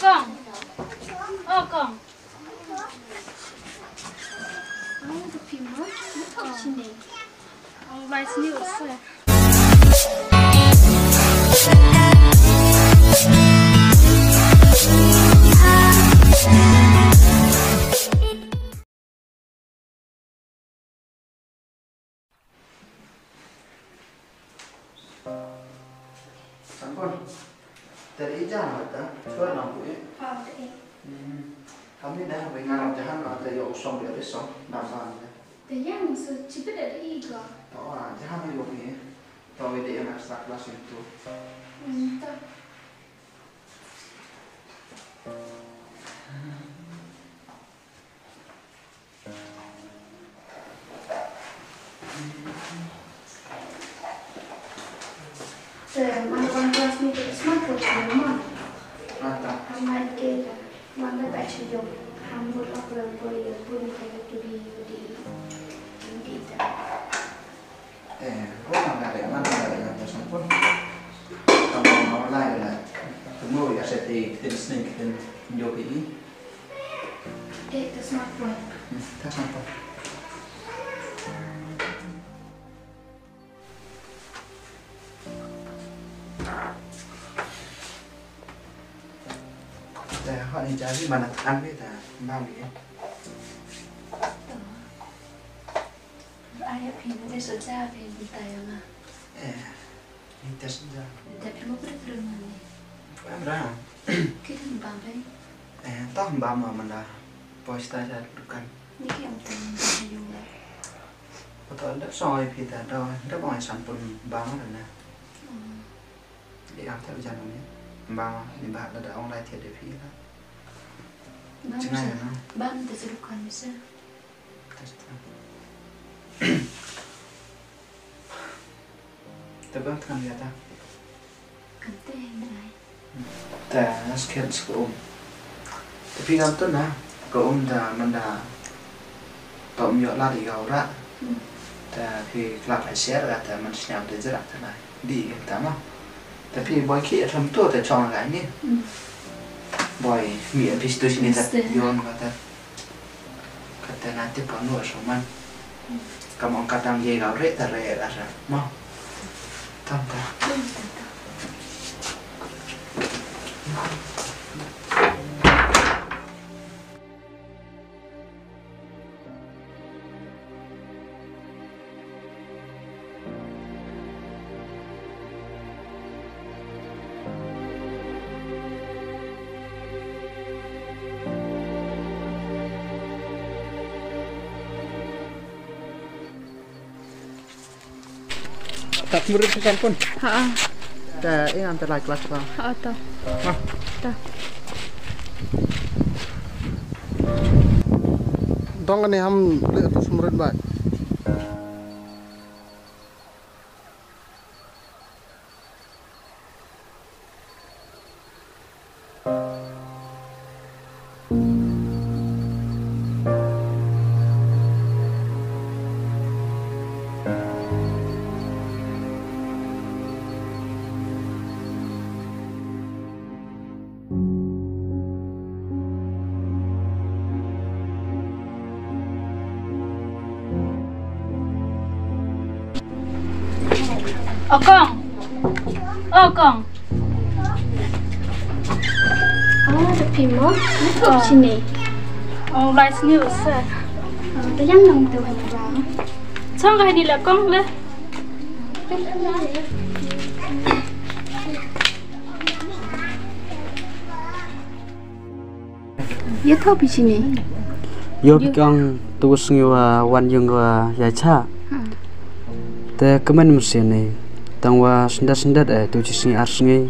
con. Con. The people, what's your name? Nice news. Sampun. Dari jalan kita, suara lampu ya. Kami dah mengarap jalan atau yang usang dari usang, nama anda. Yang cepat ada iga. Tahu ah, jalan yang ini, tahu ide yang ekstra kelas itu. Entah. Mana kelas ni smart watch mana? Mantap. Amat ke, mana tak cukup. Hambur apa boleh pun kalau tu di Orang ada yang mana ada yang sampun. Kalau mau lain lah, tunggu ya saya tin snake tin joki. itu smart watch. Tak sampun. Họ đi trái mà là ăn biết là bao nhiêu ai ở phía bên đây sửa ra về bị tài không à? Ini tes saja. Tapi mau berterima nih. Em ra. Kita mbak đây. Toh mbak mà mình là poster ra bukan. Ini yang penting juga. Betul dah soi kita dah dah boleh sampun mbak mana na. Di apa jalan ni? Mbak ni mbak ada online tiada fee lah. Bang tersedukan bisa. Tebang kan dia tak. Kenteng dah. Tak sekian sekum. Tapi kan tu na, sekum dah mana tom yok lah di kau rak. Tapi kelak hay share lah, tapi man senyap dia jerak tanah di kita mah. Tapi boy kita thầm tuแต่ chọn cái ni. Boy miệng pis tu sini tak yon kata nanti panu asaman. Kamu kadang ye kau rek tak rek asa, mah. Tam tak. Tak murid pesan pun. Tak ini antara kelas apa? Tak. Tak. Dong ni ham lihat tu murid baik. Kong. The people, what's your name? Nice news. The young long tu hay vào. Xong cái này là con lên. Yo thâu bị gì nè? Yo bị con tu sinh wan yung giải cha. Te kemen mesin ni. Tangwa sendat tu cisi arsngi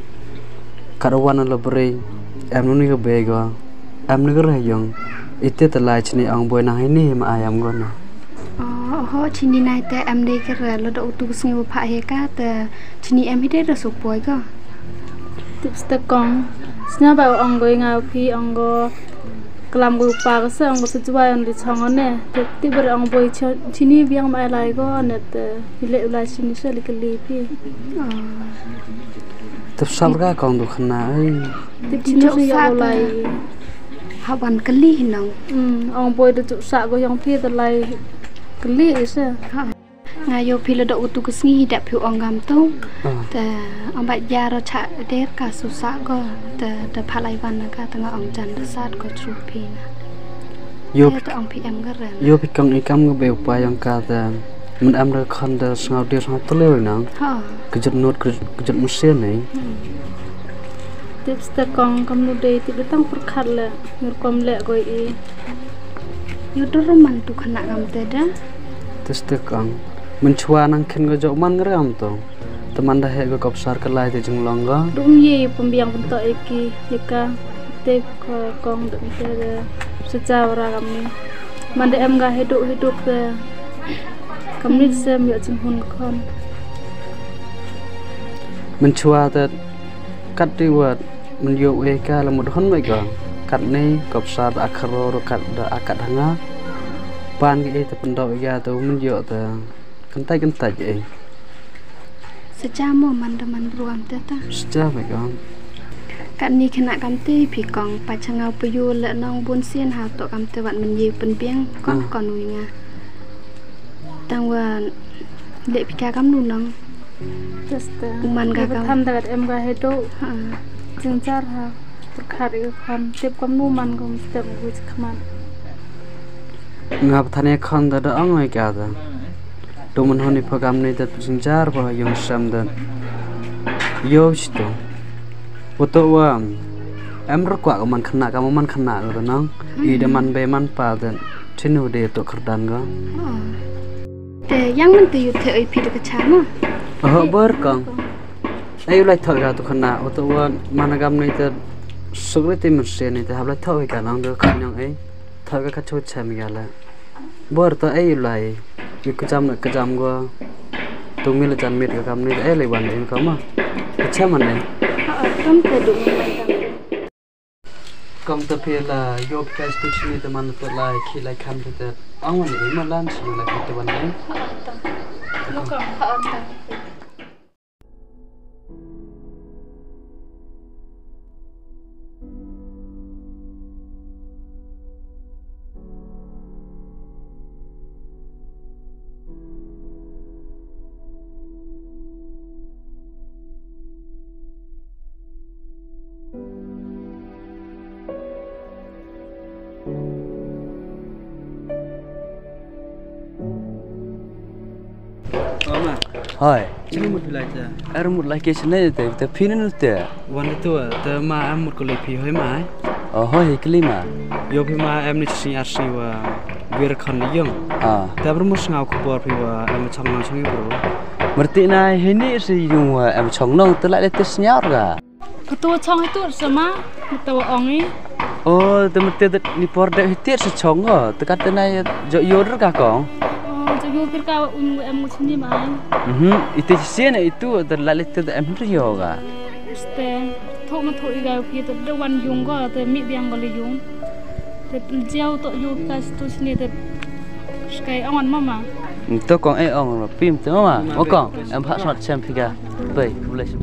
karawan lebere em nuni ke bega em negara yang itu telah cini ang boy nang ini ma ayam gona cini nai te em dei ke lo do tu sngi wa pha he ka te cini em hide ro su boy ka tips te kong snya ba ong goi ngau phi ong go kelam gu pa ka se ong go sejua yang di chong ne ti ber ong boy cini biang mai lai go net hile ulai cini se likeli phi tập sao ra còn được khăn nào ấy tiếp chín nó sẽ lại học ăn cái ly nong ông bồi được chụp sạ của dòng phi từ lại cái ly sao ngay vô phi là đậu tu cái nghi đẹp phiêu ông gam tôngแต่ông bạch gia rồi chạy đến cả số xã cóแต่พาไลวันนะก็ตั้งองจันทร์ศาสตร์ก็ชูพีนะโยบองพีเอ็มก็เรียนโยบกังอีกำก็เบลไปยังกาแต่มันอันเดอร์คันเดอร์สงาวเดียร์สงาวตะเลี้ยวนังก็จุดโน้ตก็จุดมุเสียนี่ทิปสตะกองกำนูเดย์ที่ต้องประคัดแหละยูกอมเละก็อียูดรมันตุขณะกำเตด้าทิปสตะกองมันชัวนังขึ้นก็จบมันก็เริ่มต้นแต่มันได้เหตุกับสารกันลายที่จึงลองก็ดุมยี่ปุ่มเบียงปุ่มต่ออีกยี่กาเตะกองดุมเตะsecara kami mandi em gak hidup deh kami sem ya jemput kon mencuat kat diwat menjuk eka lemut hon baik kan kat ni kopsar akaro kat da akad hanga pan ke te pendok ya tu menjuk te kentai je sejak mau mandaman beruam teta sejak baik kan กันนี้ขณะกำตีผีกองปัจฉเงาประยูและน้องบุญเสียนหาตัวกำเตวันมันยีเป็นเปียงก่อนนุยงาตั้งว่าเละพิการกำนูน้องมันก็ทำแต่เอ็มก็ให้ดูจึงจ้าค่ะขาดอีกคนเจ็บกำนูมันก็เต็มกุศลมันงับทันยังคนแต่อ้องไอ้กาดดูมันหันอีพกำนี้แต่จึงจ้าเพราะยังซ้ำเดินโยชิโตBetul wam, rekwa kaman kena kamu man kena gitu nang, ide man be man paden, cinu de tu kerdan ga. Yang mentu yut thei pi de kecana. Berkang. Ayo lai thoi ga tu kena, betul wam mana gam ni ter sugriti mesin ni ter hablai thoi ga nang de kan yang thoi ga kacau cem ga la. Tu ayo lai, kejam ga, tu mil jan mit ga gam ni lai wan ni kama, kecam mana? Công tập hiện là vô cái tu chi thì mình tự lại khi lại khám thì ông ấy mà lan chỉ là cái tập vấn đấy. Hai, Cini một lại ta. Em một lại cái này thì pin nó tệ.วันitu ta ma em một cái pi hơi mai. Hoi cái mà. Yo pi ma em ni sing asli wa biar kan yang. Ta baru mus ngau kubur pi wa em chong nang chong bro. Berarti này ini sih yung em chong nang tu lại tes nyar ga. Ketua chong itu sama ketua ongi. Temen ni por dek hitir se chong ga. Tekat tenai jo yoder ga kong. Yo kira em mau sini mai. Itu sih itu terlalu itu em rio ga. Ste, thok ma thok igai pi to de wan yung ga te mi biang ga le yung. Te jiao to yo ka stu sini te skai awan mama. Tôi còn ai on là phim thế mà. Ô con em phát soạn xem phi ga. Vậy, lấy số